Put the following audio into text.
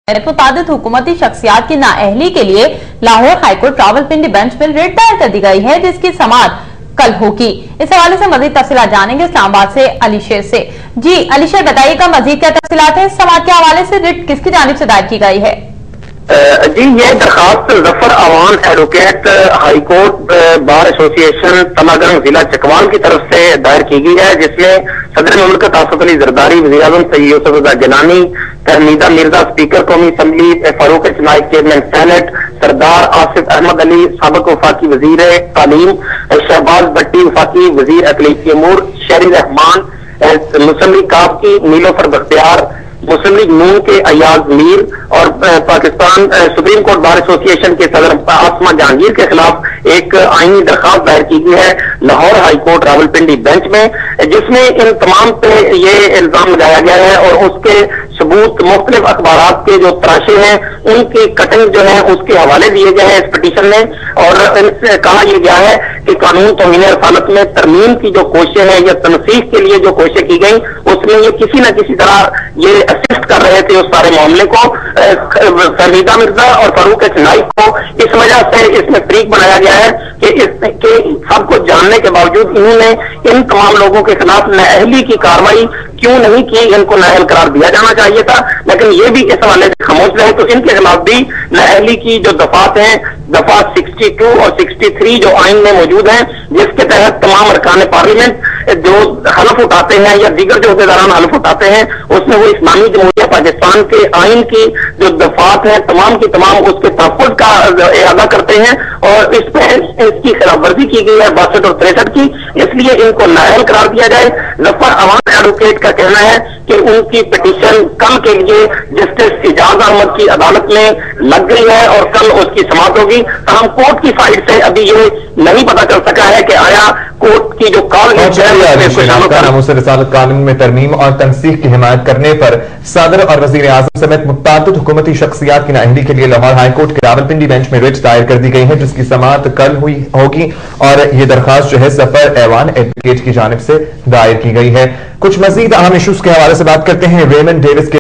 मुतादिद हुकूमती शख्सियात की नाअहली के लिए लाहौर हाईकोर्ट रावलपिंडी बेंच में रिट दायर कर दी गई है, जिसकी समाअत कल होगी। इस हवाले से मजीद तफसीलात जानेंगे इस्लामाबाद से अली शेर से। जी अली शेर, बताइएगा मजीद क्या तफसीलात है? इस समाअत के हवाले से रिट किसकी जानिब से दायर की गई है? जी, ये दरखास्त Zafar Awan advocate high court bar association Talagang जिला चकवाल की तरफ से दायर की गई है, जिसमें सदर मुमलिकत आसिफ अली जरदारी, वज़ीर आज़म सैयद यूसुफ रज़ा गिलानी, तहमीदा मिर्जा स्पीकर कौमी assembly, Farooq Ismail chairman senate, Sardar Asif Ahmad Ali साबिक वफाकी वजीर तालीम, शहबाज भट्टी वफाकी वजीर अकलीकी अमूर, शहरी रहमान, मुस्लिम लीग काफ की नीलोफर बख्तियार, मुस्लिम लीग नून के अयाज मीर और Pakistan supreme court bar association के सदर आसमा जहांगीर के खिलाफ एक आईनी दरखास्त दायर की गई है लाहौर हाईकोर्ट रावलपिंडी बेंच में, जिसमें इन तमाम पे ये इल्जाम लगाया गया है और उसके सबूत मुख्तलिफ अखबार के जो तराशे हैं उनकी कटिंग जो है उसके हवाले दिए गए हैं इस पिटीशन में। और इनसे कहा यह गया है कि कानून तौहीन रसालत में तरमीम की जो कोशिश है या तनसीख के लिए जो कोशिश की गई उसमें ये किसी न किसी तरह ये असिस्ट कर रहे थे उस सारे मामले को, तहमीदा मिर्जा और फारूक इस्माइल को इस वजह से इसमें फरीक बनाया गया है कि सब कुछ जानने के बावजूद इन्होंने इन तमाम लोगों के खिलाफ नाअहली की कार्रवाई क्यों नहीं की, इनको नाअहल करार दिया जाना चाहिए था, लेकिन ये भी इस हवाले से खामोश रहे। तो इनके खिलाफ भी नाअहली की जो दफात हैं, दफा 62 और 63 जो आइन में मौजूद हैं, जिसके तहत तमाम अरकान पार्लियामेंट जो हलफ उठाते हैं या दीगर जो अहदेदारान हलफ उठाते हैं उसमें वो इस्लामी जमहूरिया पाकिस्तान के आइन की जो दफात है तमाम की तमाम उसके तहफ़्फ़ुज़ का अदा करते हैं और इस पे इसकी खिलाफ वर्जी की गई है 62 और 63 की, इसलिए इनको नाअहल करार दिया जाए। जफर अवान एडवोकेट का कहना है कि उनकी पिटीशन कल के लिए जस्टिस इजाज अहमद की अदालत में लग गई है और कल उसकी समाअत होगी। हम कोर्ट की साइड से अभी ये नहीं पता चल सका है कि आया कोर्ट की जो कॉल रसालत कानून में तरमीम और तनसीख की हिमायत करने पर सदर और वजीर आजम समेत मुतादिद हुकूमती शख्सियात की नाअहली के लिए लाहौर हाईकोर्ट के रावलपिंडी बेंच में रिट दायर कर दी गई है, जिसकी समाअत कल होगी और ये दरखास्त जो है जफर अवान एडवोकेट की जानिब से दायर की गई है। कुछ मजीद अहम इशूज के हवाले से बात करते हैं। रेमंड डेविस के